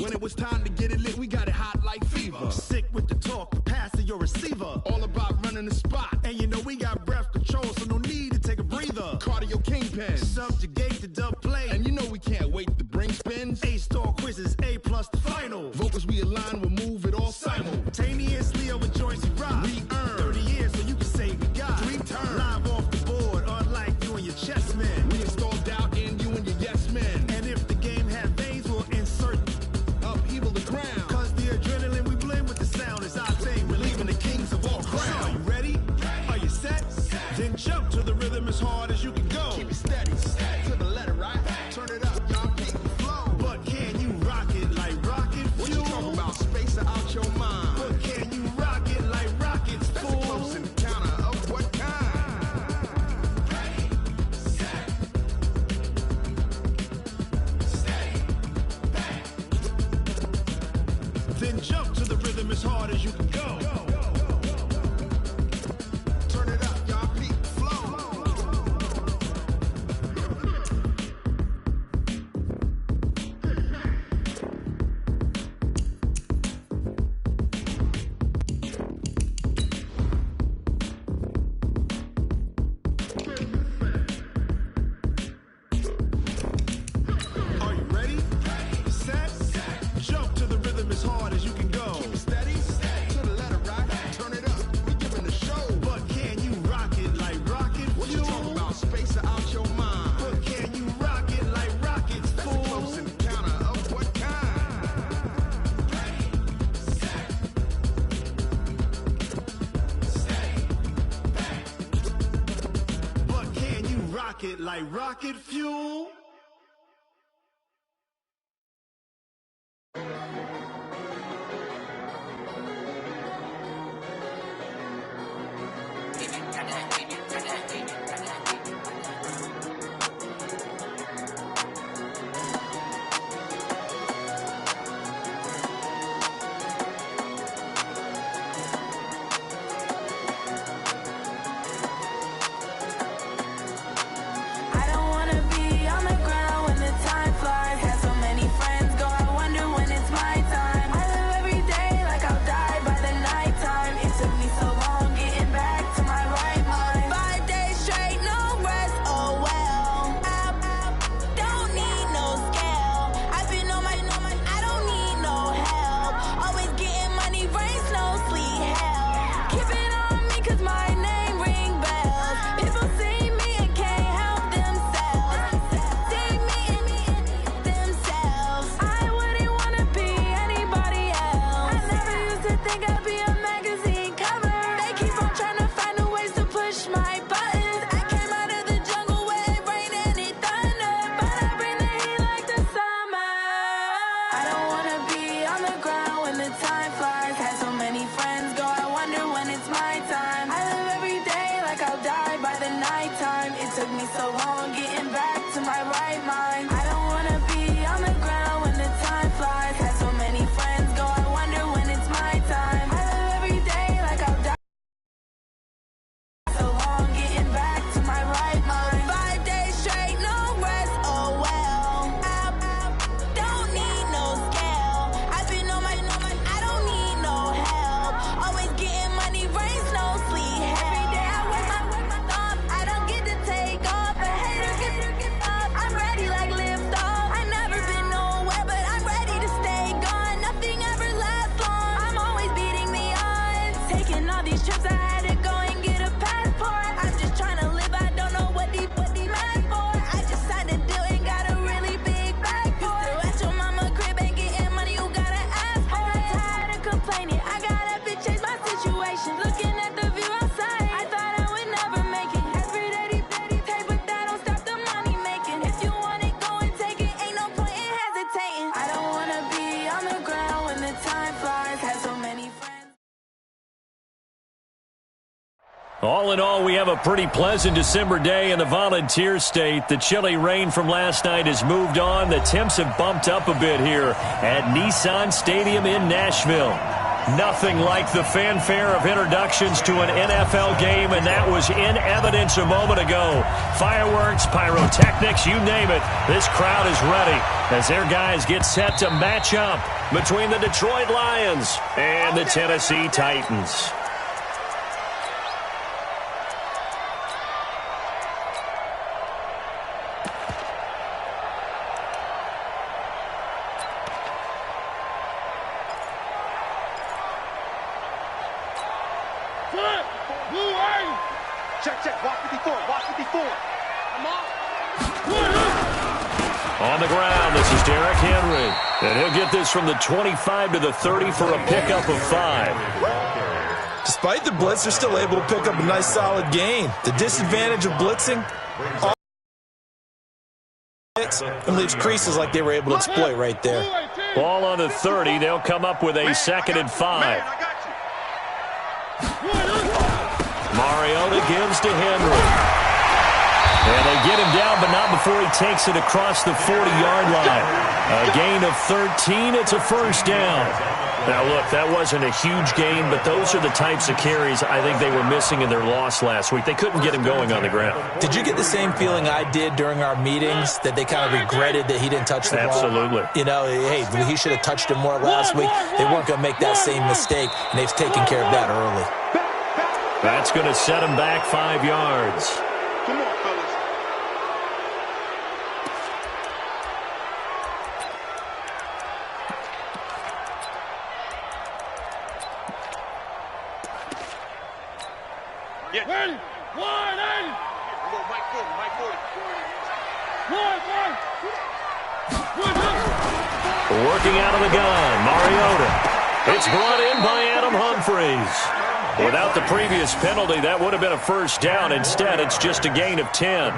When it was time to get it lit, we got it hot like fever. Sick with the talk, pass to your receiver. All about running the spot. And you know we got breath control, so no need to take a breather. Cardio kingpin. Subjugate the dub play. And you know we can't wait to bring spins. A-star quizzes, A+ the final. Vocals we align, we'll move it all simultaneously over joints we rock. We earn 30 years so you can say we got 3 turns. Live off the board, unlike you and your chess men. We install doubt in you and your yes men. And if the game had veins, we'll insert upheaval the crown. Cause the adrenaline we blend with the sound is our thing. We're leaving the kings of all crowns. So are you ready? Are you set? Then jump to the rhythm as hard as you can go. Keep it steady, to the letter, right? Turn it up, y'all keep the flow. But can you rock it like rocket fuel? What you talking about? Space out your mind. But can you rock it like rockets, fool? That's a close encounter of what kind? Ready, set, steady, bang. Then jump to the rhythm as hard as you can go. Turn it up, y'all keep the flow. Are you ready? Set, jump to the rhythm as hard as you can go. Keep it steady, to the letter, right? Turn it up, we giving the show. But can you rock it like rocket What you fuel? talking about? Space out your mind. But can you rock it like rockets, That's a fool? close encounter of what kind? Ready, set, steady, bang. But can you rock it like rocket fuel? I don't wanna be on the ground when the time flies. Had so many friends go, I wonder when it's my time. I live every day like I'll die by the nighttime. It took me so long getting back to my right mind. 5 days straight, no rest, oh well. I don't need no scale. I've been on my, I don't need no help. Always getting money, rain, snow, sleet, hell. Keep it on me cause my name ring bells. People see me and can't help themselves. See me and themselves. I wouldn't wanna be anybody else. I never used to think I'd be a magazine cover. They keep on trying to find new ways to push my buttons. I came out of the jungle where it rained and it thundered, but I bring the heat like the summer. I don't wanna be on the ground when the time flies. Had so many friends go, I wonder when it's my time. I live every day like I'll die by the nighttime. It took me so long getting back to my right mind. I don't wanna be on the ground when the time flies. Had so many friends go, I wonder when it's my time. I live every day like I'll die so long getting back to my right mind. 5 days straight, no rest, oh well. I don't need no scale. I've been on my, I don't need no help. Always getting money, rain, snow, sleet, hell. Every day I work my thumb, I don't get to take off. A hater get up, I'm ready like lift off. I never been nowhere, but I'm ready to stay gone. Nothing ever lasts long, I'm always beating the odds. Taking all these trips, I had to go and get a passport. I'm just trying to live, I don't know what these mad for. I just signed a deal and got a really big bag for it. Still at your mama crib and getting money, you gotta ask for it. I'm tired of complaining, I gotta change my situation. Looking at the view outside, I thought I would never make it. Every day they pay, but that don't stop the money making. If you want it, go and take it, ain't no point in hesitating. I don't wanna be on the ground when the time flies. Had so many friends. All in all, we have a pretty pleasant December day in the Volunteer State. The chilly rain from last night has moved on. The temps have bumped up a bit here at Nissan Stadium in Nashville. Nothing like the fanfare of introductions to an NFL game, and that was in evidence a moment ago. Fireworks, pyrotechnics, you name it. This crowd is ready as their guys get set to match up between the Detroit Lions and the Tennessee Titans. Check, walk 54, walk 54. Come on. On the ground, this is Derrick Henry. And he'll get this from the 25 to the 30 for a pickup of 5. Despite the blitz, they're still able to pick up a nice, solid gain. The disadvantage of blitzing and leaves creases like they were able to exploit right there. Ball on the 30. They'll come up with a 2nd and 5. Mariota gives to Henry. And they get him down, but not before he takes it across the 40-yard line. A gain of 13. It's a first down. Now, look, that wasn't a huge gain, but those are the types of carries I think they were missing in their loss last week. They couldn't get him going on the ground. Did you get the same feeling I did during our meetings, that they kind of regretted that he didn't touch the ball? Absolutely. You know, hey, he should have touched him more last week. They weren't going to make that same mistake, and they've taken care of that early. That's going to set him back 5 yards. Come on, fellas. Yeah. Ready? 180. Go, Mike 40, Mike 40. Working out of the gun, Mariota. It's brought in by Adam Humphries. Without the previous penalty, that would have been a first down. Instead, it's just a gain of 10.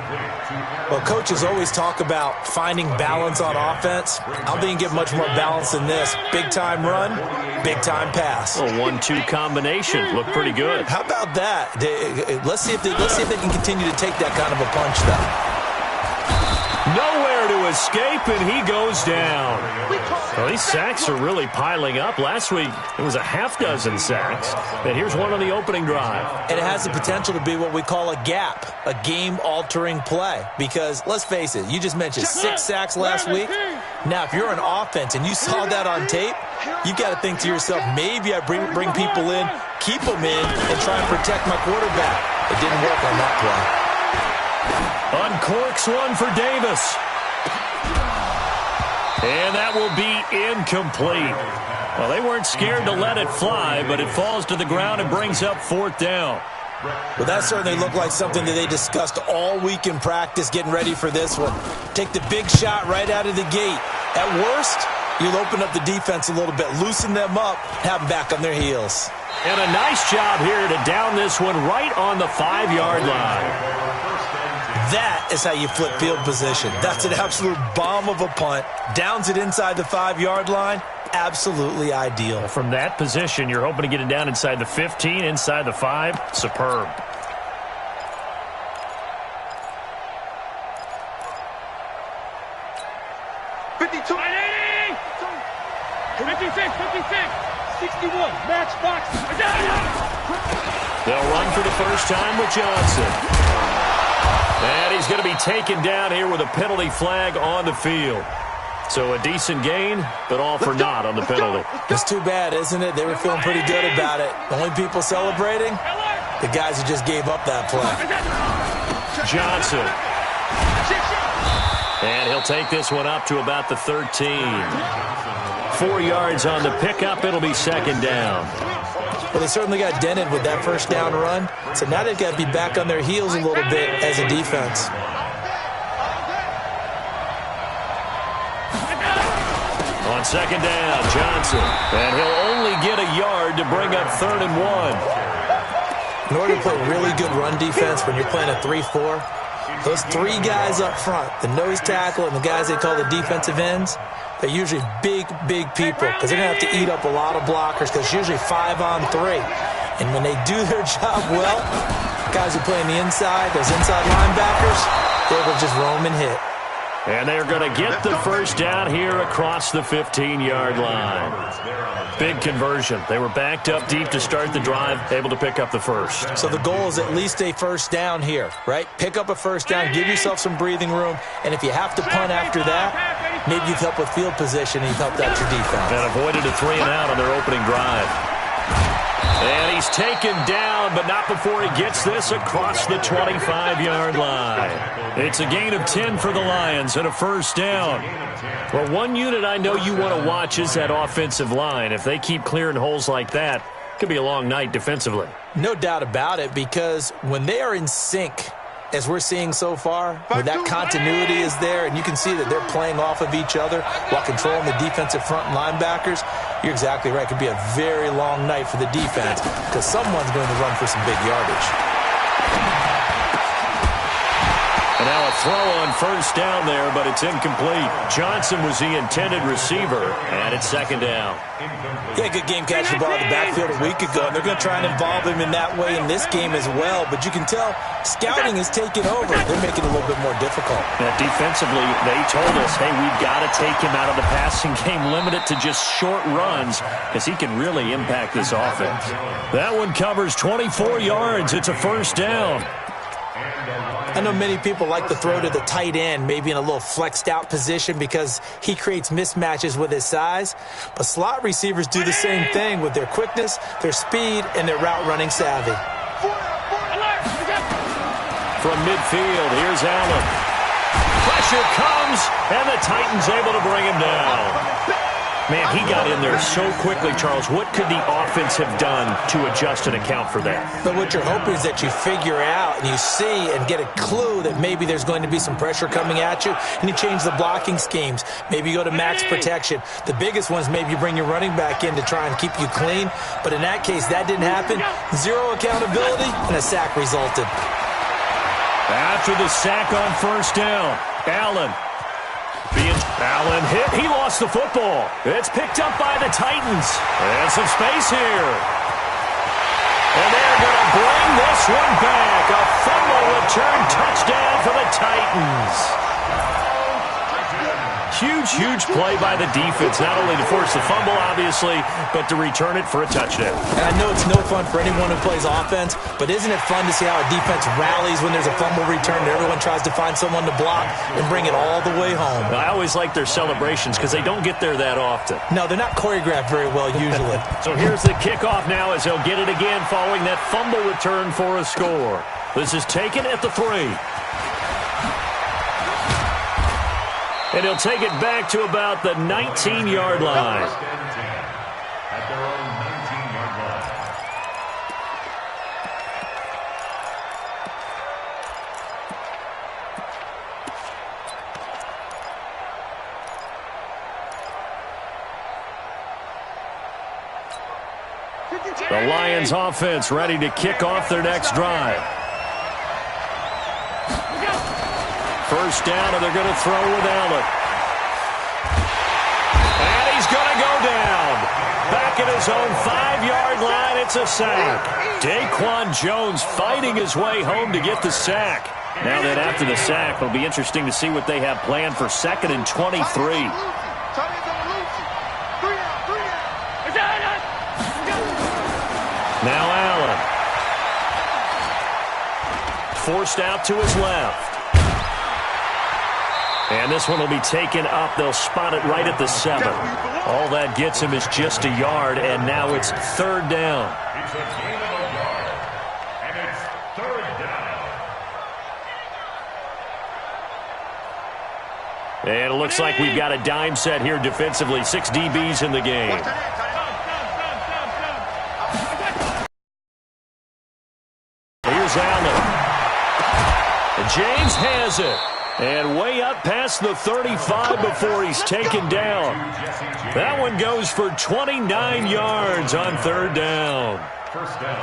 Well, coaches always talk about finding balance on offense. I don't think you get much more balance than this. Big-time run, big-time pass. A 1-2 combination. Looked pretty good. How about that? Let's see if they can continue to take that kind of a punch, though. Nowhere to escape, and he goes down. Well, these sacks are really piling up. Last week, it was a half-dozen sacks. And here's one on the opening drive. And it has the potential to be what we call a gap, a game-altering play. Because, let's face it, you just mentioned 6 sacks last week. Now, if you're an offense and you saw that on tape, you've got to think to yourself, maybe I bring people in, keep them in, and try and protect my quarterback. It didn't work on that play. Uncorks one for Davis. And that will be incomplete. Well, they weren't scared to let it fly, but it falls to the ground and brings up 4th down. Well, that certainly looked like something that they discussed all week in practice, getting ready for this one. Take the big shot right out of the gate. At worst, you'll open up the defense a little bit, loosen them up, have them back on their heels. And a nice job here to down this one right on the 5-yard line. That is how you flip field position. That's an absolute bomb of a punt. Downs it inside the 5-yard line. Absolutely ideal. From that position, you're hoping to get it down inside the 15, inside the 5. Superb. They'll run for the first time with Johnson. And he's going to be taken down here with a penalty flag on the field. So a decent gain, but all for naught on the penalty. It's too bad, isn't it? They were feeling pretty good about it. The only people celebrating, the guys who just gave up that play. Johnson. And he'll take this one up to about the 13. 4 yards on the pickup. It'll be 2nd down. Well, they certainly got dented with that first down run. So now they've got to be back on their heels a little bit as a defense. On 2nd down, Johnson. And he'll only get a yard to bring up 3rd and 1. In order to play really good run defense when you're playing a 3-4, those 3 guys up front, the nose tackle and the guys they call the defensive ends, they're usually big, big people because they're going to have to eat up a lot of blockers because it's usually 5 on 3. And when they do their job well, guys who play on the inside, those inside linebackers, they're able to just roam and hit. And they're going to get the first down here across the 15-yard line. Big conversion. They were backed up deep to start the drive, able to pick up the first. So the goal is at least a first down here, right? Pick up a first down, give yourself some breathing room, and if you have to punt after that, maybe you've helped with field position and you've helped out your defense. And avoided a 3-and-out on their opening drive. And he's taken down, but not before he gets this across the 25-yard line. It's a gain of 10 for the Lions and a first down. Well, one unit I know you want to watch is that offensive line. If they keep clearing holes like that, it could be a long night defensively. No doubt about it, because when they are in sync, as we're seeing so far, where that continuity is there, and you can see that they're playing off of each other while controlling the defensive front linebackers, you're exactly right. It could be a very long night for the defense because someone's going to run for some big yardage. And now a throw on first down there, but it's incomplete. Johnson was the intended receiver, and it's second down. Yeah, good game catching the ball in the backfield a week ago, and they're going to try and involve him in that way in this game as well. But you can tell scouting is taking over. They're making it a little bit more difficult. Yeah, defensively, they told us, hey, we've got to take him out of the passing game, limit it to just short runs, because he can really impact this offense. That one covers 24 yards. It's a first down. I know many people like to throw to the tight end, maybe in a little flexed out position because he creates mismatches with his size. But slot receivers do the same thing with their quickness, their speed, and their route running savvy. From midfield, here's Allen. Pressure comes, and the Titans able to bring him down. Man, he got in there so quickly, Charles. What could the offense have done to adjust and account for that? But what you're hoping is that you figure out and you see and get a clue that maybe there's going to be some pressure coming at you, and you change the blocking schemes. Maybe you go to max protection. The biggest one is maybe you bring your running back in to try and keep you clean. But in that case, that didn't happen. Zero accountability, and a sack resulted. After the sack on first down, Allen hit. He lost the football. It's picked up by the Titans. And some space here. And they're going to bring this one back. A fumble return touchdown for the Titans. Huge play by the defense, not only to force the fumble, obviously, but to return it for a touchdown. And I know it's no fun for anyone who plays offense, but isn't it fun to see how a defense rallies when there's a fumble return and everyone tries to find someone to block and bring it all the way home? I always like their celebrations because they don't get there that often. No, they're not choreographed very well usually. So here's the kickoff now as they'll get it again following that fumble return for a score. This is taken at the 3. And he'll take it back to about the 19-yard line. At their own 19-yard line. The Lions offense ready to kick off their next drive. First down, and they're going to throw with Allen. And he's going to go down. Back at his own 5-yard line, it's a sack. Daquan Jones fighting his way home to get the sack. Now that after the sack, it'll be interesting to see what they have planned for 2nd and 23. Now Allen. Forced out to his left. And this one will be taken up. They'll spot it right at the 7. All that gets him is just a yard, and now it's 3rd down. It's a gain of a yard, and it's 3rd down. And it looks like we've got a dime set here defensively. 6 DBs in the game. Here's Allen. And James has it. And way up past the 35 before he's taken down. That one goes for 29 yards on 3rd down. First down.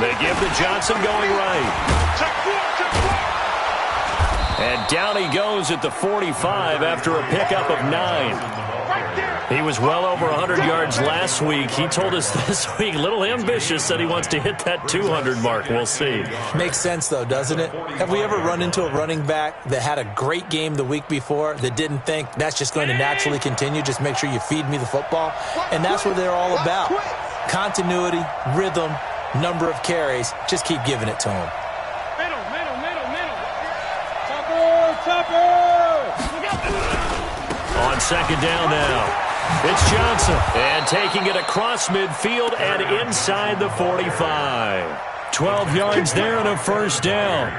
They give to Johnson going right. And down he goes at the 45 after a pickup of 9. He was well over 100 yards last week. He told us this week, a little ambitious, that he wants to hit that 200 mark. We'll see. Makes sense, though, doesn't it? Have we ever run into a running back that had a great game the week before that didn't think that's just going to naturally continue? Just make sure you feed me the football. And that's what they're all about. Continuity, rhythm, number of carries. Just keep giving it to him. On second down now. It's Johnson, and taking it across midfield and inside the 45. 12 yards there and a first down.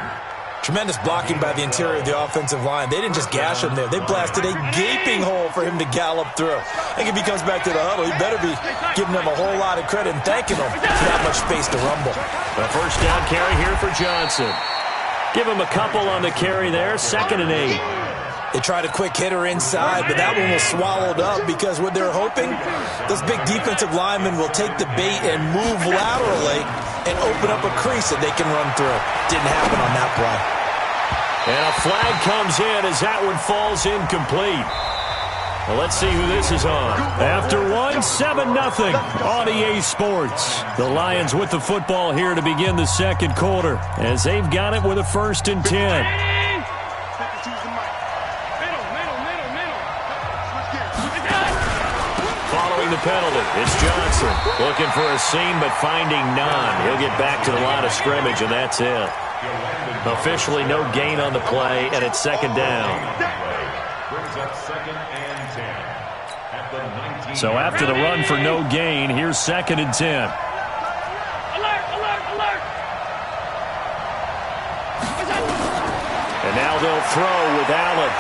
Tremendous blocking by the interior of the offensive line. They didn't just gash him there. They blasted a gaping hole for him to gallop through. I think if he comes back to the huddle, he better be giving them a whole lot of credit and thanking them for that much space to rumble. A first down carry here for Johnson. Give him a couple on the carry there, 2nd and 8. They tried a quick hitter inside, but that one was swallowed up because what they're hoping, those big defensive linemen will take the bait and move laterally and open up a crease that they can run through. Didn't happen on that play. And a flag comes in as that one falls incomplete. Well, let's see who this is on. After 7-0 on EA Sports. The Lions with the football here to begin the second quarter as they've got it with a 1st and 10. The penalty. It's Johnson looking for a seam but finding none. He'll get back to the line of scrimmage, and that's it. Officially no gain on the play, and it's 2nd down. So after the run for no gain, here's 2nd and 10. And now they'll throw with Allen.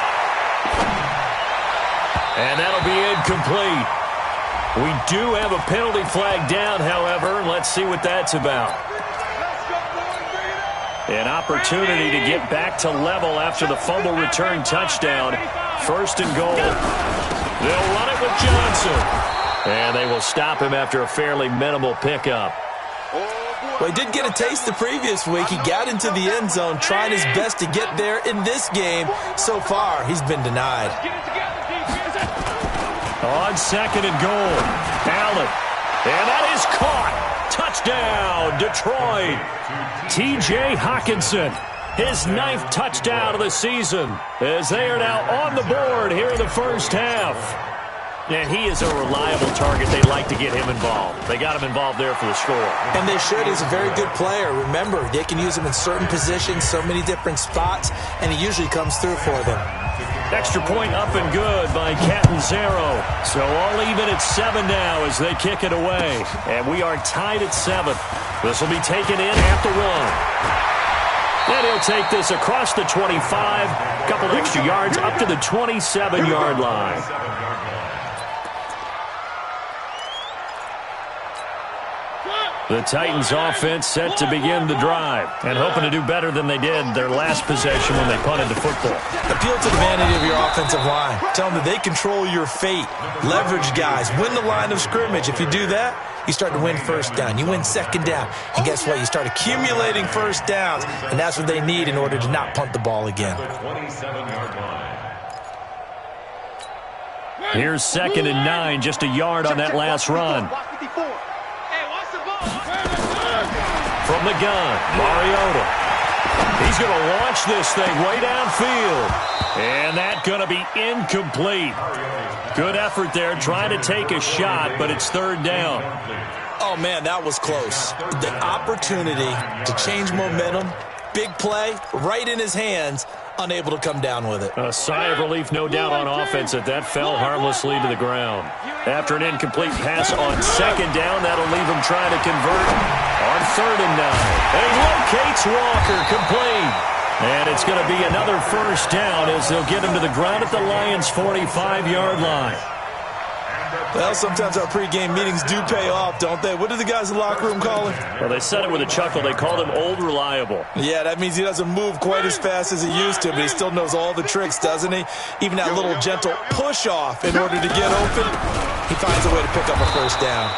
And that'll be incomplete. We do have a penalty flag down, however. Let's see what that's about. An opportunity to get back to level after the fumble return touchdown. 1st and goal. They'll run it with Johnson. And they will stop him after a fairly minimal pickup. Well, he did get a taste the previous week. He got into the end zone, trying his best to get there in this game. So far, he's been denied. On 2nd and goal, Allen. And that is caught. Touchdown, Detroit. T.J. Hockenson, his 9th touchdown of the season, as they are now on the board here in the first half. And he is a reliable target. They like to get him involved. They got him involved there for the score. And they should. He's a very good player. Remember, they can use him in certain positions, so many different spots, and he usually comes through for them. Extra point up and good by Catanzaro. So all even at 7 now as they kick it away. And we are tied at 7. This will be taken in at the 1. And he'll take this across the 25. A couple extra yards up to the 27-yard line. The Titans offense set to begin the drive and hoping to do better than they did their last possession when they punted the football. Appeal to the vanity of your offensive line. Tell them that they control your fate. Leverage guys. Win the line of scrimmage. If you do that, you start to win 1st down. You win 2nd down. And guess what? You start accumulating 1st downs. And that's what they need in order to not punt the ball again. Here's 2nd and 9. Just a yard on that last run. From the gun, Mariota. He's going to launch this thing way downfield. And that's going to be incomplete. Good effort there, trying to take a shot, but it's 3rd down. Oh, man, that was close. The opportunity to change momentum, big play, right in his hands, unable to come down with it. A sigh of relief, no doubt, on offense that fell harmlessly to the ground. After an incomplete pass on 2nd down, that'll leave him trying to convert on 3rd and 9. And he locates Walker, complete. And it's going to be another 1st down as they'll get him to the ground at the Lions' 45-yard line. Well, sometimes our pregame meetings do pay off, don't they? What do the guys in the locker room call him? Well, they said it with a chuckle. They called him Old Reliable. Yeah, that means he doesn't move quite as fast as he used to, but he still knows all the tricks, doesn't he? Even that little gentle push-off in order to get open, he finds a way to pick up a 1st down.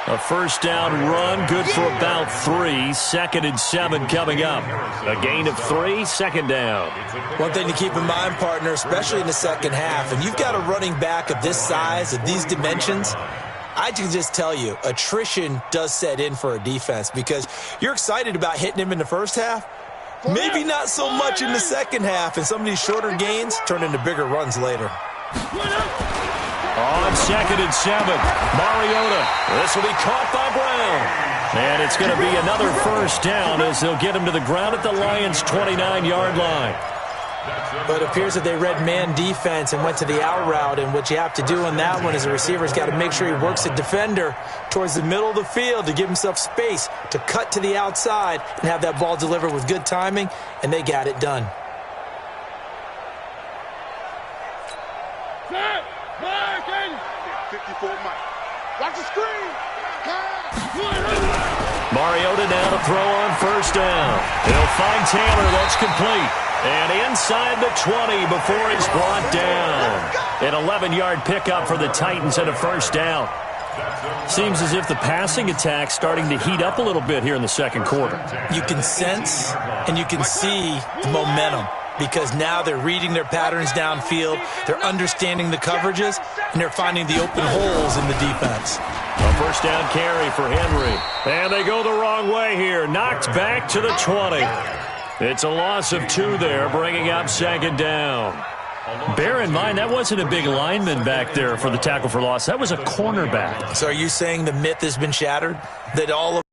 A first down run, good for about 3. 2nd and 7 coming up. A gain of 3, 2nd down. One thing to keep in mind, partner, especially in the second half, and you've got a running back of this size, of these dimensions, I can just tell you, attrition does set in for a defense because you're excited about hitting him in the first half. Maybe not so much in the second half, and some of these shorter gains turn into bigger runs later. On 2nd and 7, Mariota. This will be caught by Brown. And it's going to be another first down as they'll get him to the ground at the Lions' 29-yard line. But it appears that they read man defense and went to the out route, and what you have to do on that one is a receiver's got to make sure he works a defender towards the middle of the field to give himself space to cut to the outside and have that ball delivered with good timing, and they got it done. Watch the screen. Mariota now to throw on first down. He'll find Taylor. That's complete. And inside the 20 before it's brought down. An 11-yard pickup for the Titans and a first down. Seems as if the passing attack's starting to heat up a little bit here in the second quarter. You can sense and you can see the momentum because now they're reading their patterns downfield, they're understanding the coverages, and they're finding the open holes in the defense. A first down carry for Henry. And they go the wrong way here. Knocked back to the 20. It's a loss of 2 there, bringing up 2nd down. Bear in mind, that wasn't a big lineman back there for the tackle for loss. That was a cornerback. So are you saying the myth has been shattered? That all of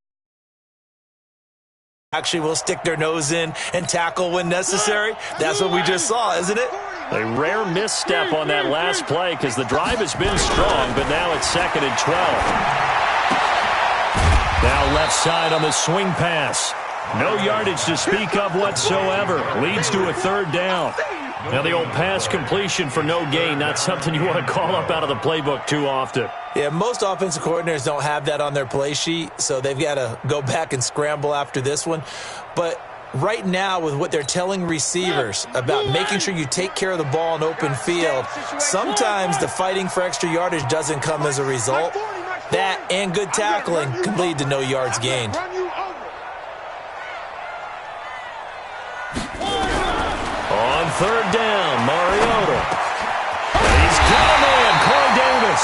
actually will stick their nose in and tackle when necessary? That's what we just saw, isn't it? A rare misstep on that last play because the drive has been strong, but now it's 2nd and 12. Now left side on the swing pass. No yardage to speak of whatsoever. Leads to a 3rd down. Now the old pass completion for no gain, not something you want to call up out of the playbook too often. Yeah, most offensive coordinators don't have that on their play sheet, so they've got to go back and scramble after this one. But right now, with what they're telling receivers about making sure you take care of the ball in open field, sometimes the fighting for extra yardage doesn't come as a result. That and good tackling can lead to no yards gained. On 3rd down, Mariota. And he's got a man, Corey Davis.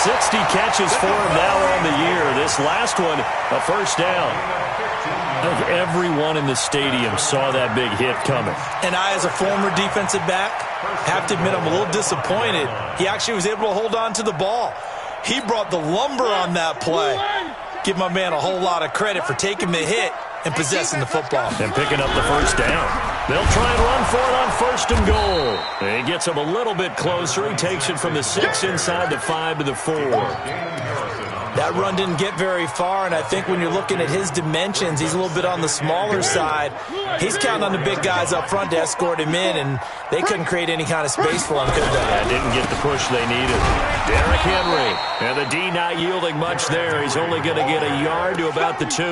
60 catches for him now on the year. This last one, a first down. I think everyone in the stadium saw that big hit coming. And I, as a former defensive back, have to admit I'm a little disappointed. He actually was able to hold on to the ball. He brought the lumber on that play. Give my man a whole lot of credit for taking the hit and possessing the football. And picking up the first down. They'll try and run for it on 1st and goal. And he gets him a little bit closer. He takes it from the 6 inside the 5 to the 4. That run didn't get very far, and I think when you're looking at his dimensions, he's a little bit on the smaller side. He's counting on the big guys up front to escort him in, and they couldn't create any kind of space for him, could they? Yeah, didn't get the push they needed. Derrick Henry, and the D not yielding much there. He's only going to get a yard to about the 2.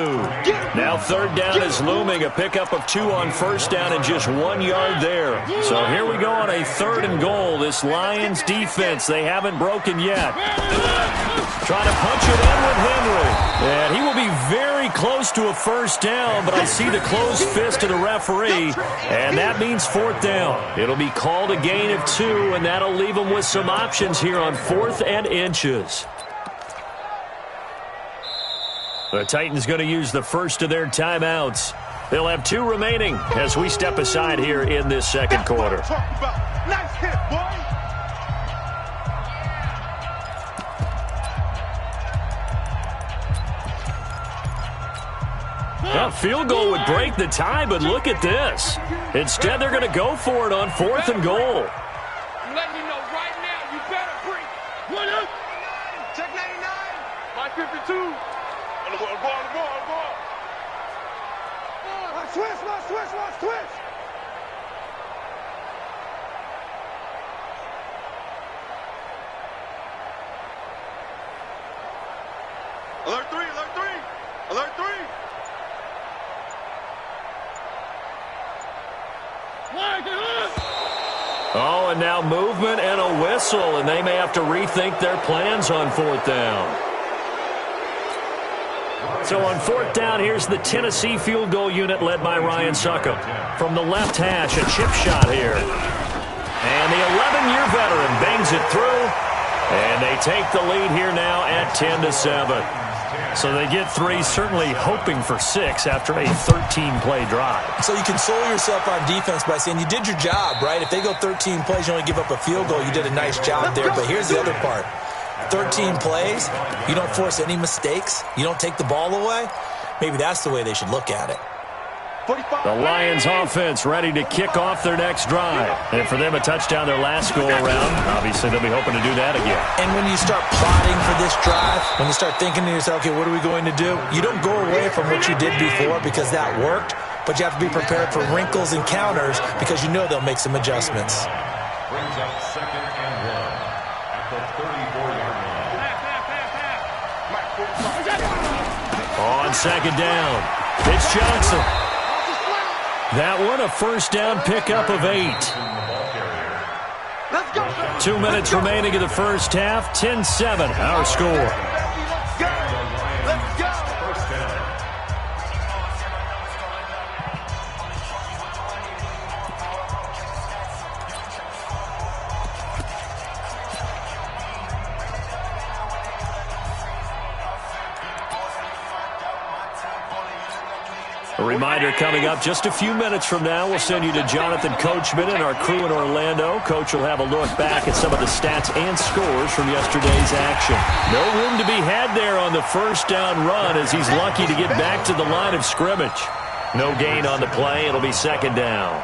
Now 3rd down is looming, a pickup of 2 on first down and just 1 yard there. So here we go on a 3rd and goal. This Lions defense, they haven't broken yet. Trying to punch it in with Henry. And he will be very close to a first down, but I see the closed fist of the referee, and that means 4th down. It'll be called a gain of 2, and that'll leave them with some options here on 4th and inches. The Titans going to use the first of their timeouts. They'll have 2 remaining as we step aside here in this second quarter. Nice hit, boy. Well, field goal would break the tie, but look at this. Instead, they're going to go for it on 4th and goal. I'm letting you know right now, you better break. What up? Check 99. 552. On the ball. Switch. Alert 3. Oh, and now movement and a whistle, and they may have to rethink their plans on 4th down. So on fourth down, here's the Tennessee field goal unit led by Ryan Succop. From the left hash, a chip shot here. And the 11-year veteran bangs it through. And they take the lead here now at 10-7. So they get 3, certainly hoping for 6 after a 13-play drive. So you console yourself on defense by saying you did your job, right? If they go 13 plays, you only give up a field goal, you did a nice job there. But here's the other part. 13 plays, you don't force any mistakes, you don't take the ball away. Maybe that's the way they should look at it. The Lions offense ready to kick off their next drive. And for them, a touchdown their last go-around. Obviously, they'll be hoping to do that again. And when you start plotting for this drive, when you start thinking to yourself, okay, what are we going to do? You don't go away from what you did before because that worked, but you have to be prepared for wrinkles and counters because you know they'll make some adjustments. Brings up 2nd and 1 at the 34-yard line. On second down, it's Johnson. That one, a first down pickup of 8. 2 minutes remaining in the first half. 10-7, our score. Let's go. First down. A reminder coming up just a few minutes from now. We'll send you to Jonathan Coachman and our crew in Orlando. Coach will have a look back at some of the stats and scores from yesterday's action. No room to be had there on the first down run as he's lucky to get back to the line of scrimmage. No gain on the play. It'll be second down.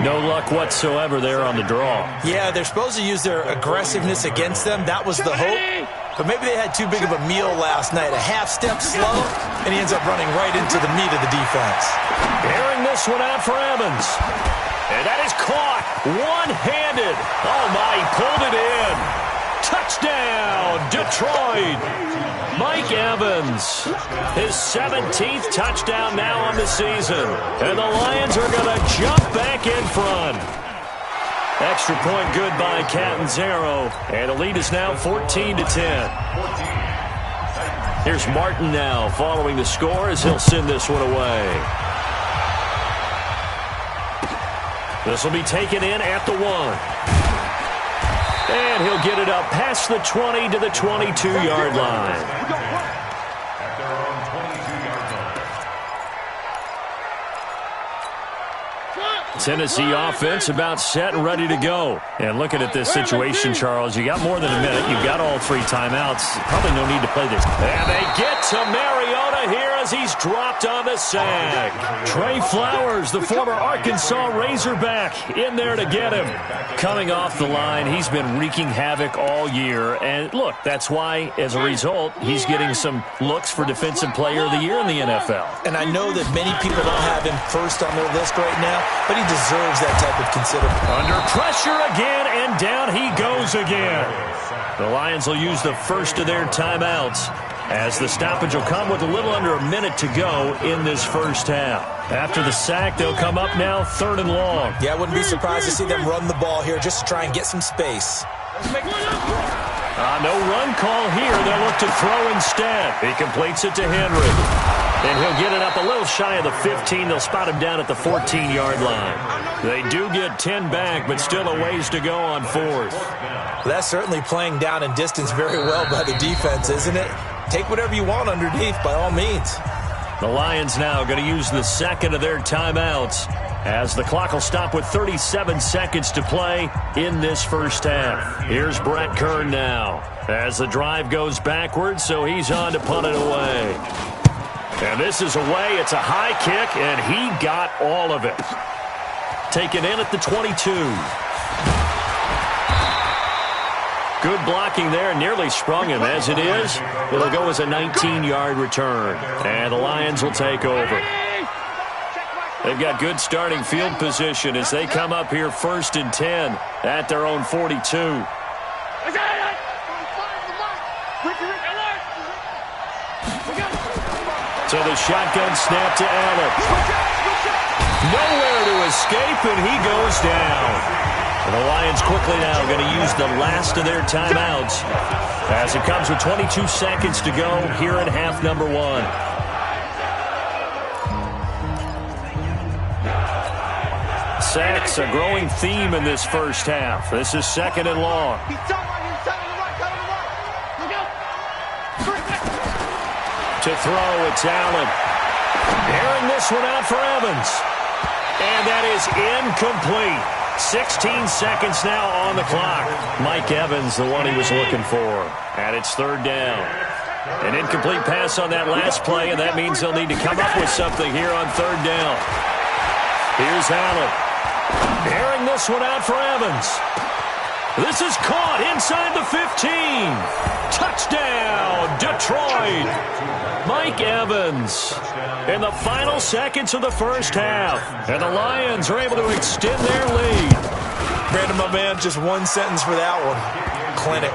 No luck whatsoever there on the draw. Yeah, they're supposed to use their aggressiveness against them. That was the hope. But maybe they had too big of a meal last night. A half step slow, and he ends up running right into the meat of the defense. Airing this one out for Evans. And that is caught one-handed. Oh, my, he pulled it in. Touchdown, Detroit. Mike Evans, his 17th touchdown now on the season. And the Lions are going to jump back in front. Extra point good by Catanzaro. And the lead is now 14-10. Here's Martin now following the score as he'll send this one away. This will be taken in at the 1. And he'll get it up past the 20 to the 22-yard line. At their own 22-yard line. Tennessee offense about set and ready to go. And looking at this situation, Charles, you got more than a minute. You've got all 3 timeouts. Probably no need to play this. And they get to Mariota here as he's dropped on the sack. Trey Flowers, the former Arkansas Razorback, in there to get him. Coming off the line, he's been wreaking havoc all year. And look, that's why, as a result, he's getting some looks for Defensive Player of the Year in the NFL. And I know that many people don't have him first on their list right now, but he deserves that type of consideration. Under pressure again, and down he goes again. The Lions will use the first of their timeouts as the stoppage will come with a little under a minute to go in this first half. After the sack, they'll come up now 3rd and long. Yeah, I wouldn't be surprised to see them run the ball here just to try and get some space. No run call here. They'll look to throw instead. He completes it to Henry. And he'll get it up a little shy of the 15. They'll spot him down at the 14-yard line. They do get 10 back, but still a ways to go on 4th. Well, that's certainly playing down in distance very well by the defense, isn't it? Take whatever you want underneath, by all means. The Lions now going to use the second of their timeouts as the clock will stop with 37 seconds to play in this first half. Here's Brett Kern now as the drive goes backwards, so he's on to punt it away. And this is away. It's a high kick, and he got all of it. Taken in at the 22. Good blocking there, nearly sprung him. As it is, it'll go as a 19-yard return. And the Lions will take over. They've got good starting field position as they come up here 1st and 10 at their own 42. So the shotgun snap to Allen. Nowhere to escape, and he goes down. And the Lions quickly now going to use the last of their timeouts as it comes with 22 seconds to go here in half number 1. Sacks, a growing theme in this first half. This is 2nd and long. To throw, it's Allen. Airing this one out for Evans. And that is incomplete. 16 seconds now on the clock. Mike Evans, the one he was looking for. And it's 3rd down. An incomplete pass on that last play, and that means they'll need to come up with something here on 3rd down. Here's Allen. Airing this one out for Evans. This is caught inside the 15. Touchdown, Detroit. Mike Evans in the final seconds of the first half. And the Lions are able to extend their lead. Brandon, my man, just one sentence for that one. Clinic.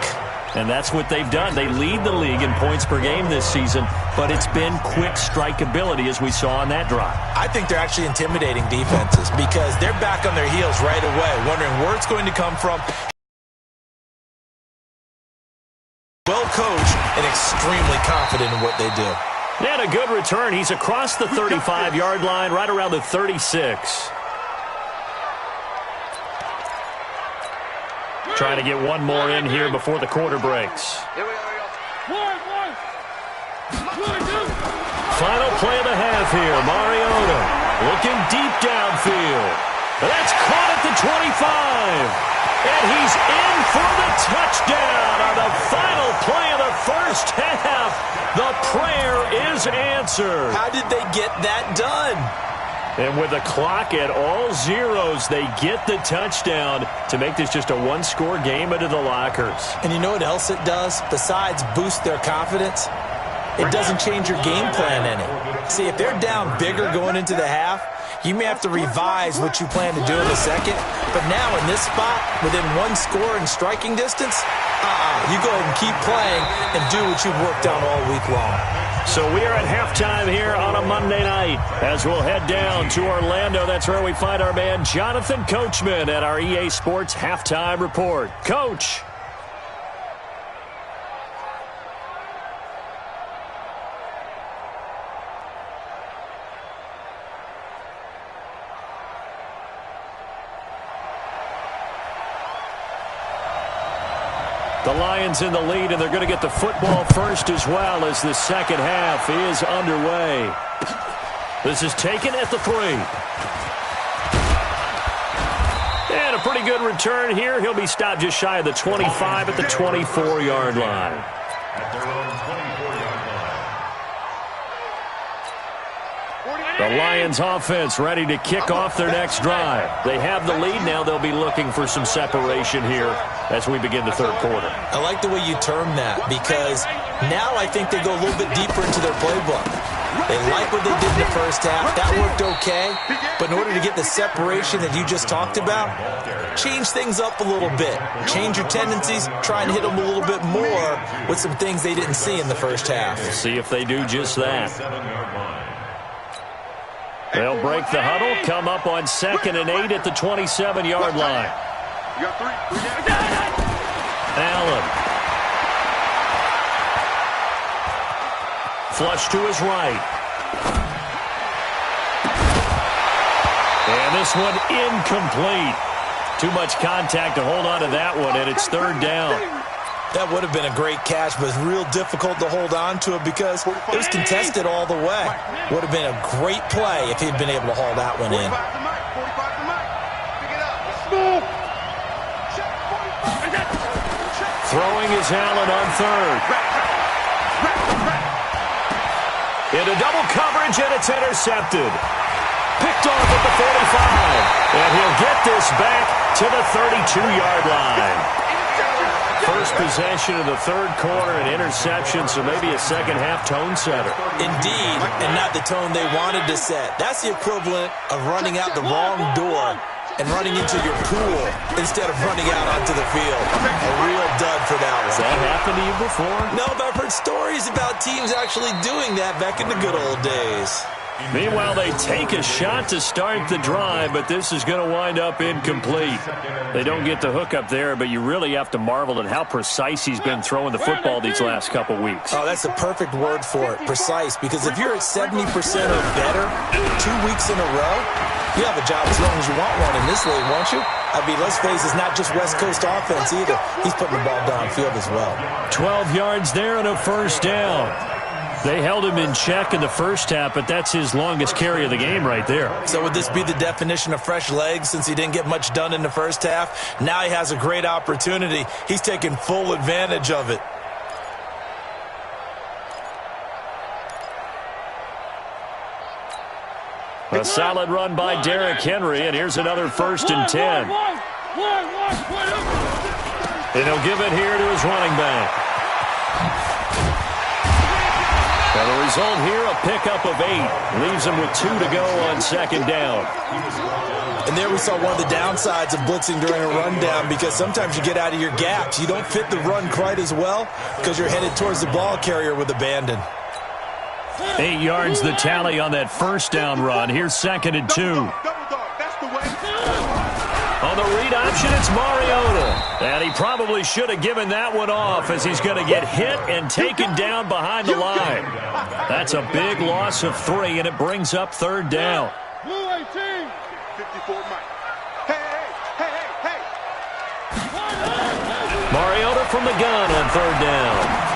And that's what they've done. They lead the league in points per game this season, but it's been quick strike ability as we saw on that drive. I think they're actually intimidating defenses because they're back on their heels right away, wondering where it's going to come from. Well coached and extremely confident in what they do. And a good return. He's across the 35-yard line, right around the 36. Trying to get one more in here before the quarter breaks. Here we go. Final play of the half here. Mariota looking deep downfield. That's caught at the 25. And he's in for the touchdown on the final play of the first half. The prayer is answered. How did they get that done? And with the clock at all zeros, they get the touchdown to make this just a one-score game into the lockers. And you know what else it does? Besides boost their confidence, it doesn't change your game plan any. See, if they're down bigger going into the half, you may have to revise what you plan to do in the second. But now in this spot, within one score and striking distance, you go ahead and keep playing and do what you've worked on all week long. So we are at halftime here on a Monday night as we'll head down to Orlando. That's where we find our man Jonathan Coachman at our EA Sports Halftime Report. Coach. The Lions in the lead, and they're going to get the football first as well as the second half is underway. This is taken at the 3. And a pretty good return here. He'll be stopped just shy of the 25 at the 24-yard line. At their own 24-yard line. The Lions offense ready to kick off their next drive. They have the lead now. They'll be looking for some separation here as we begin the third quarter. I like the way you term that because now I think they go a little bit deeper into their playbook. They like what they did in the first half. That worked okay. But in order to get the separation that you just talked about, change things up a little bit. Change your tendencies. Try and hit them a little bit more with some things they didn't see in the first half. We'll see if they do just that. They'll break the huddle, come up on 2nd and 8 at the 27-yard line. You got 3. Allen. Flush to his right. And this one incomplete. Too much contact to hold on to that one, and it's 3rd down. That would have been a great catch, but it's real difficult to hold on to it because it was contested all the way. Would have been a great play if he'd been able to haul that one in. Throwing is Allen on 3rd. Into double coverage, and it's intercepted. Picked off at the 45. And he'll get this back to the 32-yard line. First possession of the third quarter, an interception, so maybe a second-half tone setter. Indeed, and not the tone they wanted to set. That's the equivalent of running out the wrong door and running into your pool instead of running out onto the field. A real dud for that one. Has that happened to you before? No, but I've heard stories about teams actually doing that back in the good old days. Meanwhile, they take a shot to start the drive, but this is going to wind up incomplete. They don't get the hook up there, but you really have to marvel at how precise he's been throwing the football these last couple weeks. Oh, that's the perfect word for it, precise, because if you're at 70% or better 2 weeks in a row, you have a job as long as you want one in this league, won't you? I mean, let's face it, it's not just West Coast offense either. He's putting the ball downfield as well. 12 yards there and a first down. They held him in check in the first half, but that's his longest carry of the game right there. So would this be the definition of fresh legs since he didn't get much done in the first half? Now he has a great opportunity. He's taking full advantage of it. A solid run by Derrick Henry, and here's another 1st and 10. And he'll give it here to his running back. And the result here, a pickup of 8. Leaves him with 2 to go on 2nd down. And there we saw one of the downsides of blitzing during a rundown, because sometimes you get out of your gaps. You don't fit the run quite as well because you're headed towards the ball carrier with abandon. 8 yards the tally on that 1st down run. Here's 2nd and 2. On the read option, it's Mariota. And he probably should have given that one off, as he's going to get hit and taken down behind the line. That's a big loss of 3, and it brings up 3rd down. Blue 18. 54 Mike. Hey. Mariota from the gun on 3rd down.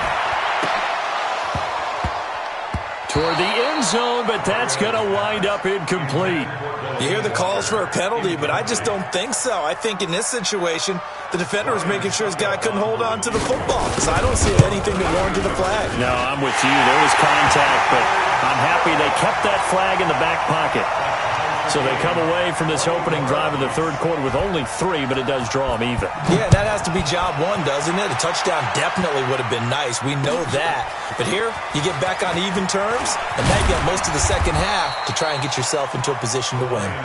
Toward the end zone, but that's going to wind up incomplete. You hear the calls for a penalty, but I just don't think so. I think in this situation, the defender was making sure his guy couldn't hold on to the football. So I don't see anything to warrant a flag. No, I'm with you. There was contact, but I'm happy they kept that flag in the back pocket. So they come away from this opening drive in the 3rd quarter with only 3, but it does draw them even. Yeah, that has to be job 1, doesn't it? A touchdown definitely would have been nice. We know that. But here, you get back on even terms, and now you got most of the 2nd half to try and get yourself into a position to win. At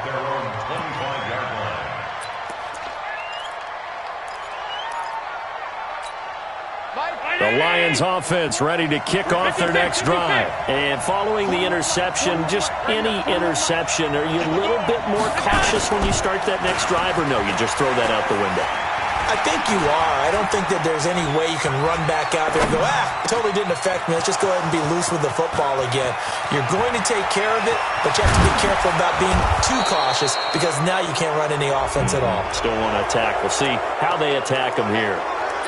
their own 25-yard line. The Lions offense ready to kick off their next drive. And following the interception, just any interception, are you a little bit more cautious when you start that next drive, or no, you just throw that out the window? I think you are. I don't think that there's any way you can run back out there and go, it totally didn't affect me. Let's just go ahead and be loose with the football again. You're going to take care of it, but you have to be careful about being too cautious, because now you can't run any offense at all. Still want to attack. We'll see how they attack them here.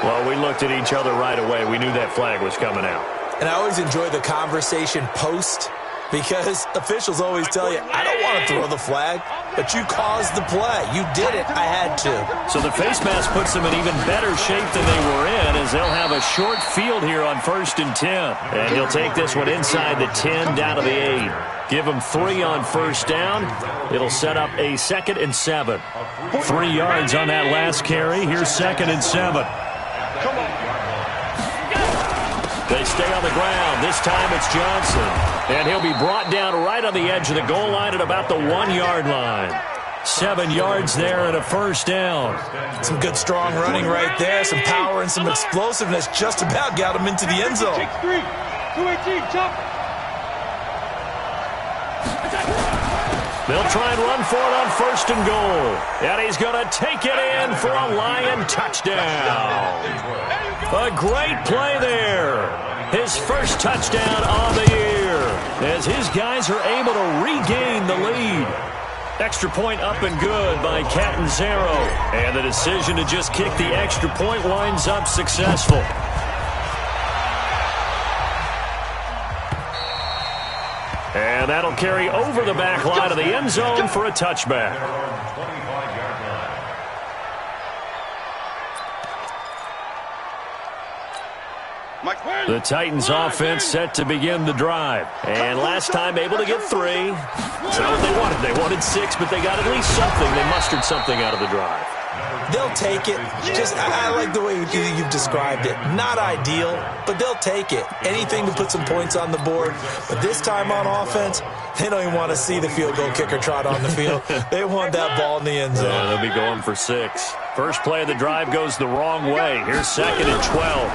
Well, we looked at each other right away. We knew that flag was coming out. And I always enjoy the conversation post, because officials always tell you, I don't want to throw the flag, but you caused the play. You did it. I had to. So the face mask puts them in even better shape than they were in, as they'll have a short field here on 1st and 10. And he'll take this one inside the 10 down to the 8. Give him 3 on 1st down. It'll set up a 2nd and 7. 3 yards on that last carry. Here's 2nd and 7. They stay on the ground. This time it's Johnson. And he'll be brought down right on the edge of the goal line at about the 1-yard line. 7 yards there and a 1st down. Some good strong running right there. Some power and some explosiveness just about got him into the end zone. 6-3. 218, jump. They'll try and run for it on 1st and goal. And he's going to take it in for a Lion touchdown. A great play there. His first touchdown on the year, as his guys are able to regain the lead. Extra point up and good by Catanzaro. And the decision to just kick the extra point winds up successful. And that'll carry over the back line of the end zone for a touchback. The Titans offense set to begin the drive. And last time able to get 3. That's not what they wanted. They wanted 6, but they got at least something. They mustered something out of the drive. They'll take it. I like the way you've described it. Not ideal, but they'll take it. Anything to put some points on the board. But this time on offense, they don't even want to see the field goal kicker trot on the field. They want that ball in the end zone. Yeah, they'll be going for 6. First play of the drive goes the wrong way. Here's 2nd and 12.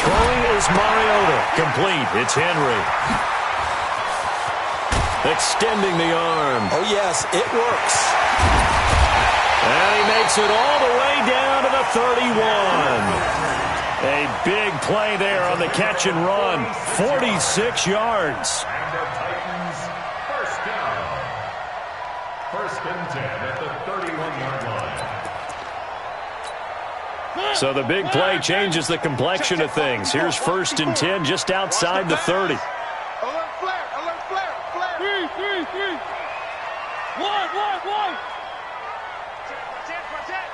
Throwing is Mariota. Complete. It's Henry. Extending the arm. Oh, yes, it works. And he makes it all the way down to the 31. A big play there on the catch and run. 46 yards. And the Titans first down. First and 10 at the 31-yard line. So the big play changes the complexion of things. Here's first and 10 just outside the 30. Alert flare, alert flare, flare. Three. One. Protect.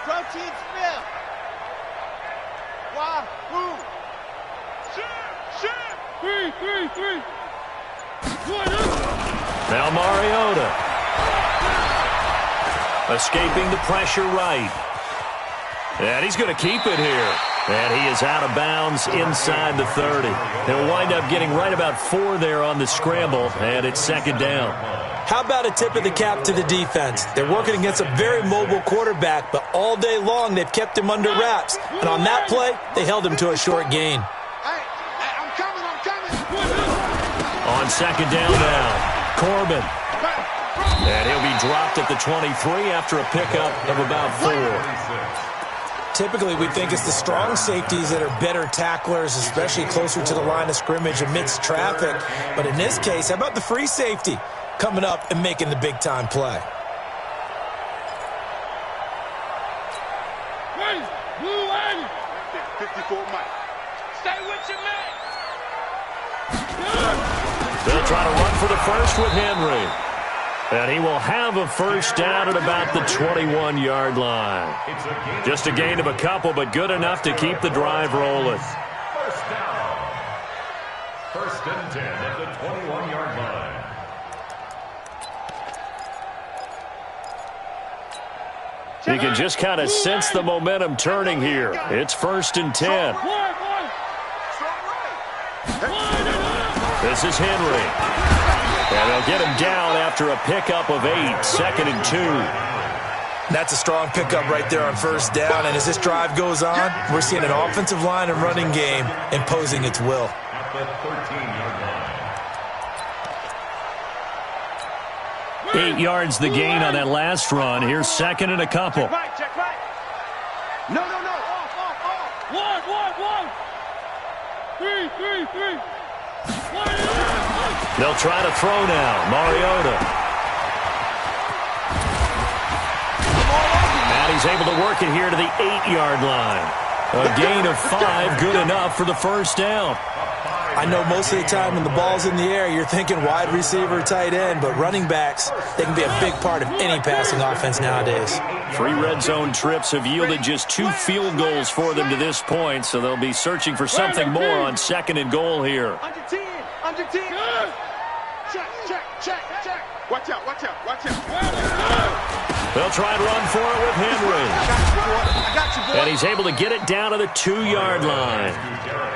Protein spill. Wahoo. Shit. Three. Now Mariota. Escaping the pressure right. And he's going to keep it here. And he is out of bounds inside the 30. He'll wind up getting right about 4 there on the scramble, and it's second down. How about a tip of the cap to the defense? They're working against a very mobile quarterback, but all day long they've kept him under wraps. And on that play, they held him to a short gain. Hey, I'm coming. On second down now, Corbin. And he'll be dropped at the 23 after a pickup of about 4. Typically, we think it's the strong safeties that are better tacklers, especially closer to the line of scrimmage amidst traffic. But in this case, how about the free safety coming up and making the big-time play? Blue 54 Mike. Stay with your man. They'll try to run for the first with Henry. And he will have a first down at about the 21-yard line. Just a gain of a couple, but good enough to keep the drive rolling. First down. First and 10 at the 21-yard line. You can just kind of sense the momentum turning here. It's first and 10. This is Henry. And they'll get him down after a pickup of 8, second and 2. That's a strong pickup right there on first down. And as this drive goes on, we're seeing an offensive line and running game imposing its will. At the 13-yard line. 8 yards the gain on that last run. Here's second and a couple. Check right. No. Off. One. Three. They'll try to throw now. Mariota. And he's able to work it here to the 8-yard line. A gain of 5, good enough for the first down. I know most of the time when the ball's in the air, you're thinking wide receiver, tight end, but running backs, they can be a big part of any passing offense nowadays. 3 red zone trips have yielded just 2 field goals for them to this point, so they'll be searching for something more on second and goal here. Under 10. Check. Watch out. They'll try and run for it with Henry. I got you, boy. And he's able to get it down to the 2-yard line.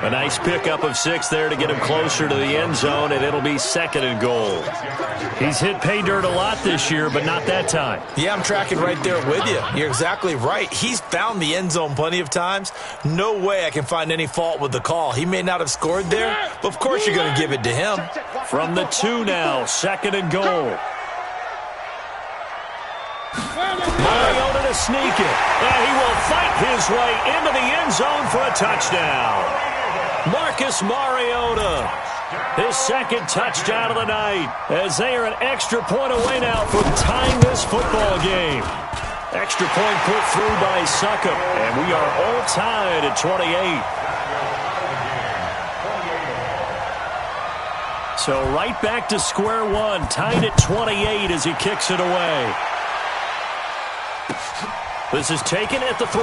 A nice pickup of 6 there to get him closer to the end zone, and it'll be second and goal. He's hit pay dirt a lot this year, but not that time. Yeah, I'm tracking right there with you. You're exactly right. He's found the end zone plenty of times. No way I can find any fault with the call. He may not have scored there, but of course you're going to give it to him. From the 2 now, second and goal. Mariota to sneak it, and he will fight his way into the end zone for a touchdown. Marcus Mariota, his second touchdown of the night, as they are an extra point away now from tying this football game. Extra point put through by Succop, and we are all tied at 28. So right back to square one, tied at 28 as he kicks it away. This is taken at the 3.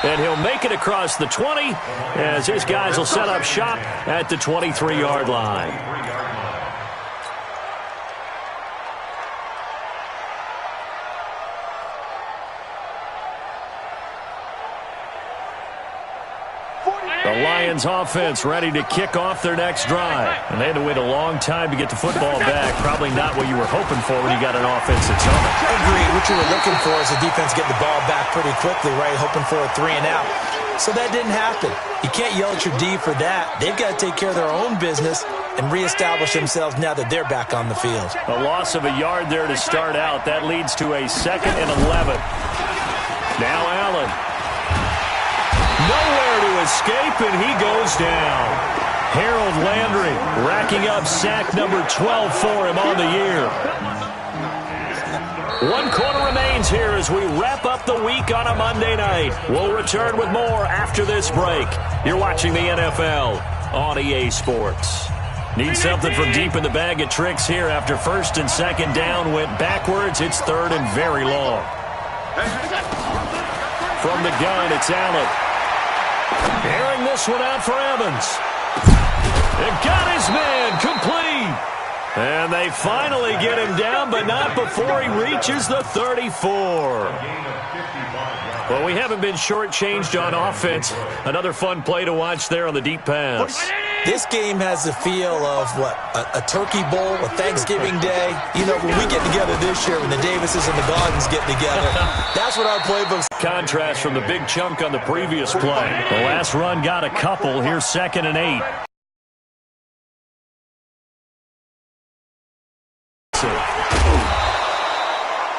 And he'll make it across the 20 as his guys will set up shop at the 23-yard line. The Lions offense ready to kick off their next drive. And they had to wait a long time to get the football back. Probably not what you were hoping for when you got an offense that's on it. Agreed. What you were looking for is the defense getting the ball back pretty quickly, right? Hoping for a 3 and out. So that didn't happen. You can't yell at your D for that. They've got to take care of their own business and reestablish themselves now that they're back on the field. A loss of a yard there to start out. That leads to a 2nd and 11. Now Allen. Nowhere to escape, and he goes down. Harold Landry racking up sack number 12 for him on the year. 1 quarter remains here as we wrap up the week on a Monday night. We'll return with more after this break. You're watching the NFL on EA Sports. Need something from deep in the bag of tricks here after 1st and 2nd down went backwards. It's 3rd and very long. From the gun, it's Allen. Airing this one out for Evans. It got his man complete. And they finally get him down, but not before he reaches the 34. Well, we haven't been shortchanged on offense. Another fun play to watch there on the deep pass. This game has the feel of, a Turkey Bowl, a Thanksgiving Day. You know, when we get together this year, when the Davises and the Gardens get together, that's what our playbook's. Contrast from the big chunk on the previous play. The last run got a couple. Here's 2nd and 8.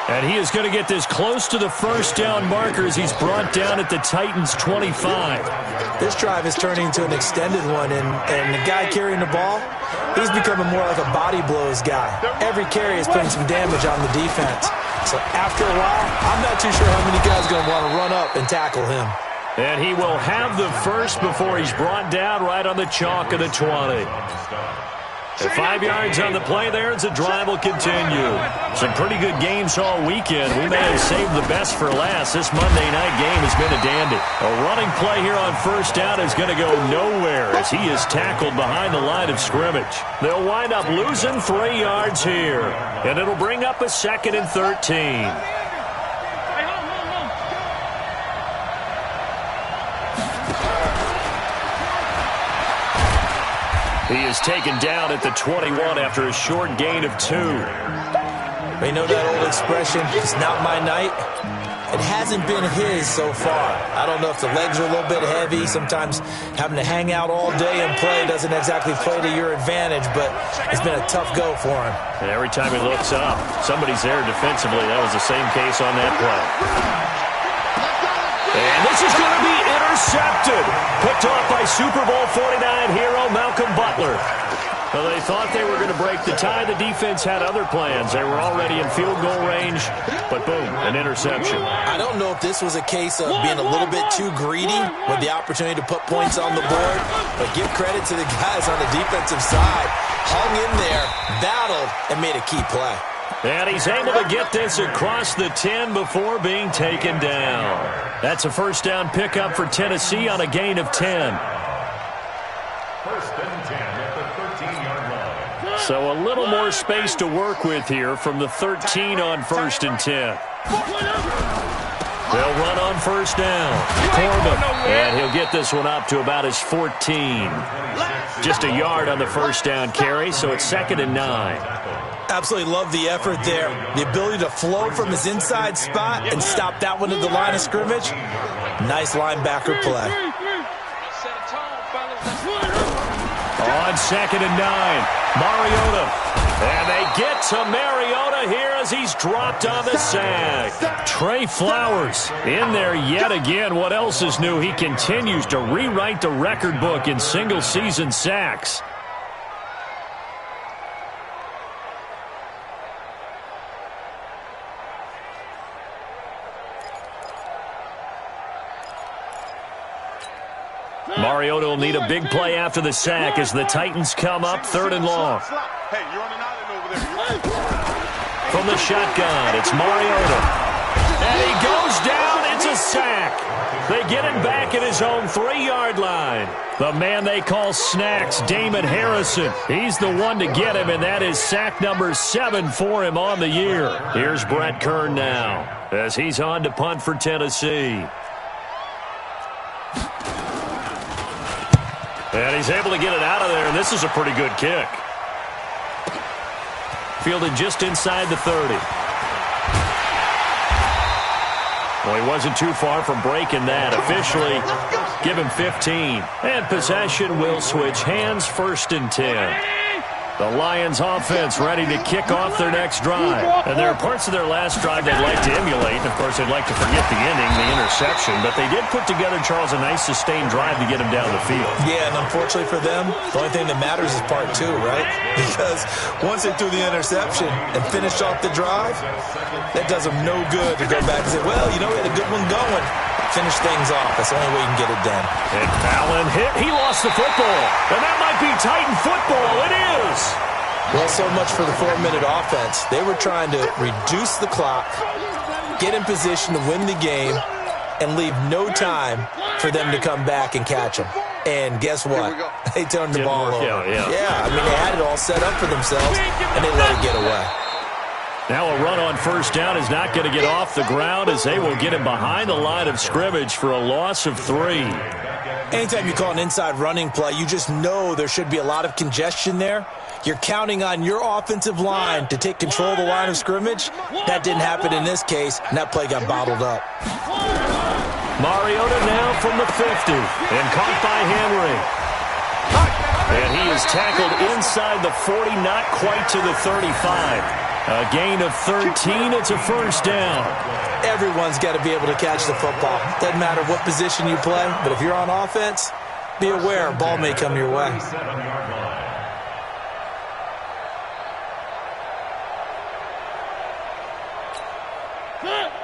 And he is going to get this close to the 1st down markers. He's brought down at the Titans' 25. This drive is turning into an extended one, and the guy carrying the ball, he's becoming more like a body blows guy. Every carry is putting some damage on the defense. So after a while, I'm not too sure how many guys are going to want to run up and tackle him. And he will have the first before he's brought down right on the chalk of the 20. At 5 yards on the play there, as the drive will continue. Some pretty good games all weekend. We may have saved the best for last. This Monday night game has been a dandy. A running play here on 1st down is going to go nowhere as he is tackled behind the line of scrimmage. They'll wind up losing 3 yards here, and it'll bring up a 2nd and 13. He is taken down at the 21 after a short gain of 2. You know that old expression, it's not my night? It hasn't been his so far. I don't know if the legs are a little bit heavy. Sometimes having to hang out all day and play doesn't exactly play to your advantage, but it's been a tough go for him. And every time he looks up, somebody's there defensively. That was the same case on that play. And this is going to be intercepted. Picked off by Super Bowl 49 hero Malcolm Butler. Well, they thought they were going to break the tie. The defense had other plans. They were already in field goal range, but boom, an interception. I don't know if this was a case of being a little bit too greedy with the opportunity to put points on the board, but give credit to the guys on the defensive side. Hung in there, battled, and made a key play. And he's able to get this across the 10 before being taken down. That's a 1st down pickup for Tennessee on a gain of 10. 1st and 10 at the 13-yard line. So a little more space to work with here from the 13 on 1st and 10. They'll run on 1st down. Corbin, and he'll get this one up to about his 14. Just a yard on the 1st down carry, so it's 2nd and 9. Absolutely love the effort there. The ability to flow from his inside spot and stop that one at the line of scrimmage. Nice linebacker play. On 2nd and 9, Mariota. And they get to Mariota here as he's dropped on the sack. Trey Flowers in there yet again. What else is new? He continues to rewrite the record book in single-season sacks. Mariota will need a big play after the sack as the Titans come up 3rd and long. Hey, you're on an island over there. From the shotgun, it's Mariota. And he goes down. It's a sack. They get him back at his own 3-yard line. The man they call Snacks, Damon Harrison. He's the one to get him, and that is sack number 7 for him on the year. Here's Brett Kern now as he's on to punt for Tennessee. And he's able to get it out of there, and this is a pretty good kick. Fielded just inside the 30. Well, he wasn't too far from breaking that. Officially, give him 15. And possession will switch hands, 1st and 10. The Lions offense ready to kick off their next drive. And there are parts of their last drive they'd like to emulate. And, of course, they'd like to forget the ending, the interception. But they did put together, Charles, a nice sustained drive to get him down the field. Yeah, and unfortunately for them, the only thing that matters is part 2, right? Because once they threw the interception and finished off the drive, that does them no good to go back and say, well, you know, we had a good one going. Finish things off. That's the only way you can get it done. And Allen hit. He lost the football. And that might be Titan football. It is. Well, so much for the 4-minute offense. They were trying to reduce the clock, get in position to win the game, and leave no time for them to come back and catch them. And guess what? They turned the ball over. Yeah, I mean, they had it all set up for themselves, and they let it get away. Now a run on 1st down is not going to get off the ground as they will get him behind the line of scrimmage for a loss of 3. Anytime you call an inside running play, you just know there should be a lot of congestion there. You're counting on your offensive line to take control of the line of scrimmage. That didn't happen in this case, and that play got bottled up. Mariota now from the 50 and caught by Henry. And he is tackled inside the 40, not quite to the 35. A gain of 13. It's a 1st down. Everyone's got to be able to catch the football. Doesn't matter what position you play, but if you're on offense, be aware a ball may come your way.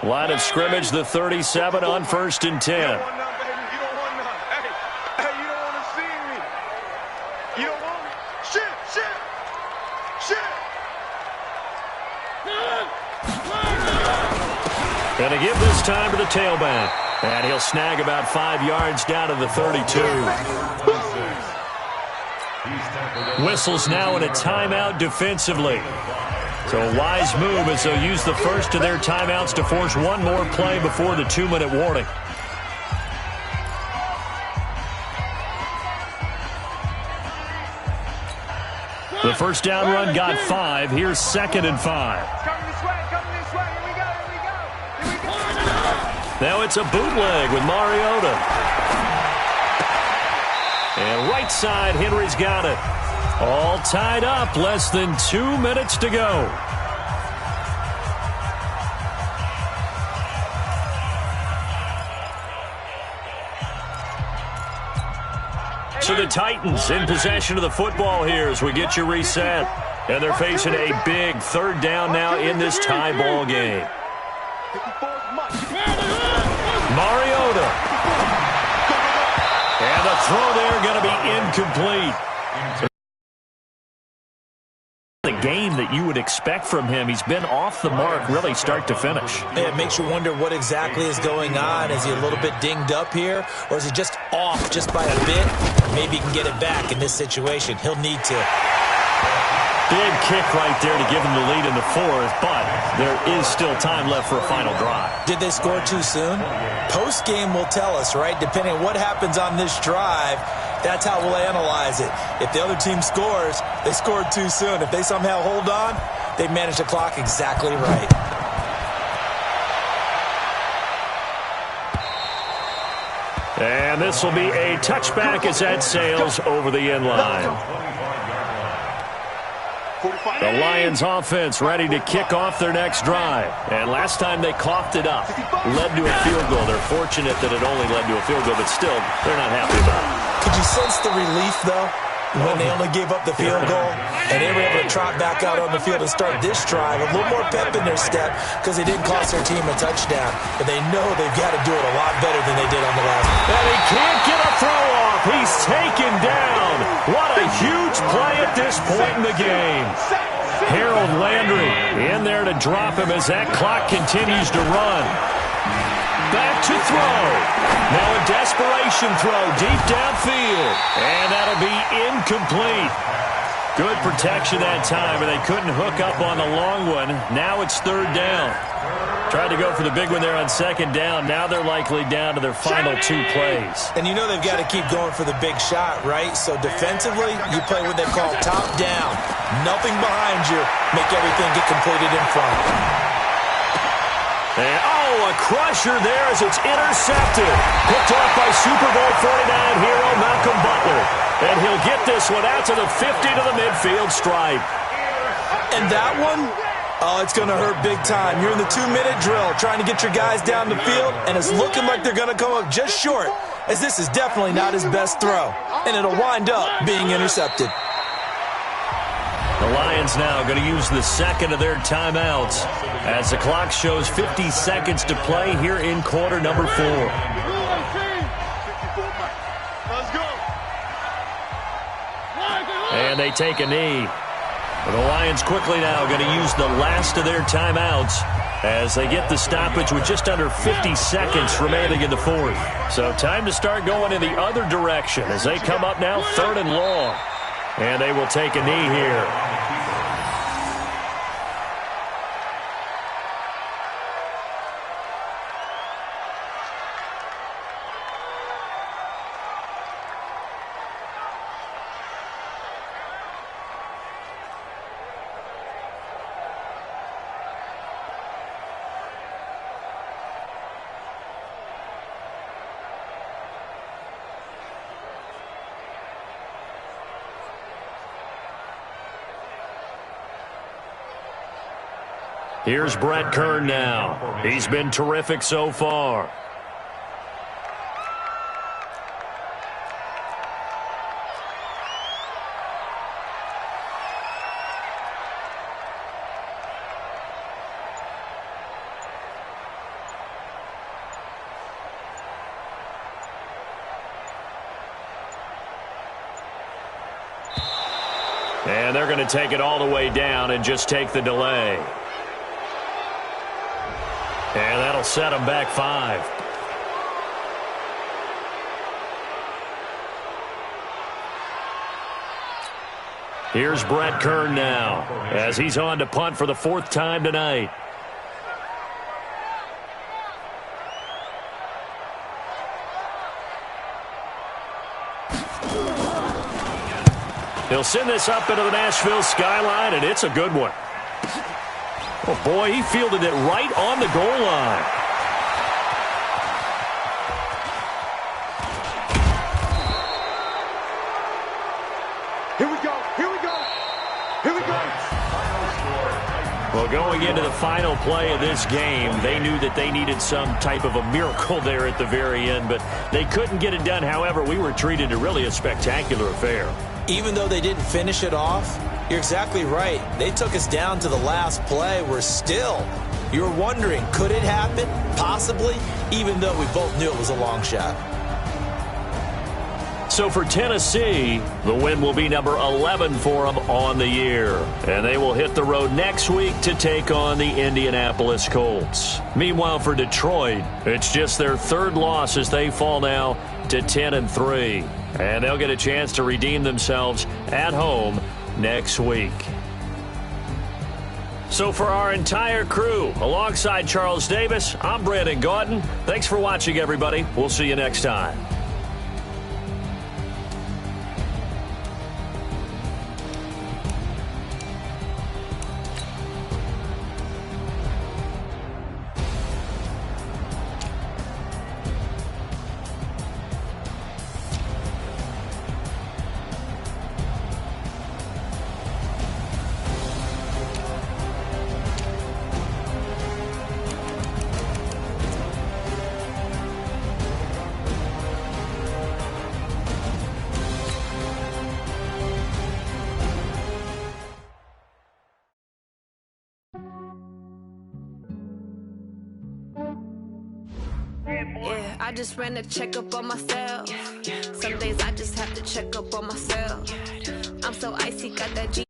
Line of scrimmage, the 37 on 1st and 10. You don't want none, baby. You don't want none. Hey, you don't want to see me. You don't want me. Shit. And to give this time to the tailback. And he'll snag about 5 yards down to the 32. Whistles now in a timeout defensively. So a wise move as they'll use the first of their timeouts to force one more play before the 2-minute warning. The 1st down run got 5. Here's 2nd and 5. Coming this way. Here we go. Now it's a bootleg with Mariota. And right side, Henry's got it. All tied up, less than 2 minutes to go. So the Titans in possession of the football here as we get you reset. And they're facing a big 3rd down now in this tie ball game. Mariota. And the throw there going to be incomplete. The game that you would expect from him. He's been off the mark really start to finish. It makes you wonder what exactly is going on. Is he a little bit dinged up here, or is he just off just by a bit? Maybe he can get it back in this situation. He'll need to. Big kick right there to give him the lead in the 4th, but there is still time left for a final drive. Did they score too soon? Post-game will tell us, right? Depending on what happens on this drive, that's how we'll analyze it. If the other team scores, they scored too soon. If they somehow hold on, they managed the clock exactly right. And this will be a touchback as that sails over the end line. The Lions offense ready to kick off their next drive. And last time they coughed it up, led to a field goal. They're fortunate that it only led to a field goal, but still, they're not happy about it. Could you sense the relief, though, when they only gave up the field goal and they were able to trot back out on the field and start this drive? A little more pep in their step because they didn't cost their team a touchdown. But they know they've got to do it a lot better than they did on the last one. And he can't get a throw off. He's taken down. What a huge play at this point in the game. Harold Landry in there to drop him as that clock continues to run. Back to throw. Now a desperation throw deep downfield. And that'll be incomplete. Good protection that time, and they couldn't hook up on the long one. Now it's third down. Tried to go for the big one there on second down. Now they're likely down to their final 2 plays. And you know they've got to keep going for the big shot, right? So defensively, you play what they call top down. Nothing behind you. Make everything get completed in front. And, a crusher there as it's intercepted. Picked off by Super Bowl 49 hero Malcolm Butler. And he'll get this one out to the 50 to the midfield stripe. And that one, it's going to hurt big time. You're in the 2-minute drill trying to get your guys down the field, and it's looking like they're going to come up just short, as this is definitely not his best throw. And it'll wind up being intercepted. The Lions now going to use the second of their timeouts as the clock shows 50 seconds to play here in quarter number 4. And they take a knee. The Lions quickly now going to use the last of their timeouts as they get the stoppage with just under 50 seconds remaining in the 4th. So time to start going in the other direction as they come up now 3rd and long. And they will take a knee here. Here's Brett Kern now. He's been terrific so far. And they're going to take it all the way down and just take the delay. And that'll set them back 5. Here's Brett Kern now as he's on to punt for the 4th time tonight. He'll send this up into the Nashville skyline, and it's a good one. Oh, boy, he fielded it right on the goal line. Here we go. Here we go. Here we go. Well, going into the final play of this game, they knew that they needed some type of a miracle there at the very end, but they couldn't get it done. However, we were treated to really a spectacular affair. Even though they didn't finish it off, you're exactly right. They took us down to the last play. We're still, you were wondering, could it happen? Possibly, even though we both knew it was a long shot. So for Tennessee, the win will be number 11 for them on the year. And they will hit the road next week to take on the Indianapolis Colts. Meanwhile, for Detroit, it's just their 3rd loss as they fall now to 10-3. And they'll get a chance to redeem themselves at home next week. So for our entire crew, alongside Charles Davis, I'm Brandon Gaudin. Thanks for watching, everybody. We'll see you next time. Yeah, I just ran a checkup on myself. Some days I just have to check up on myself. I'm so icy, got that G.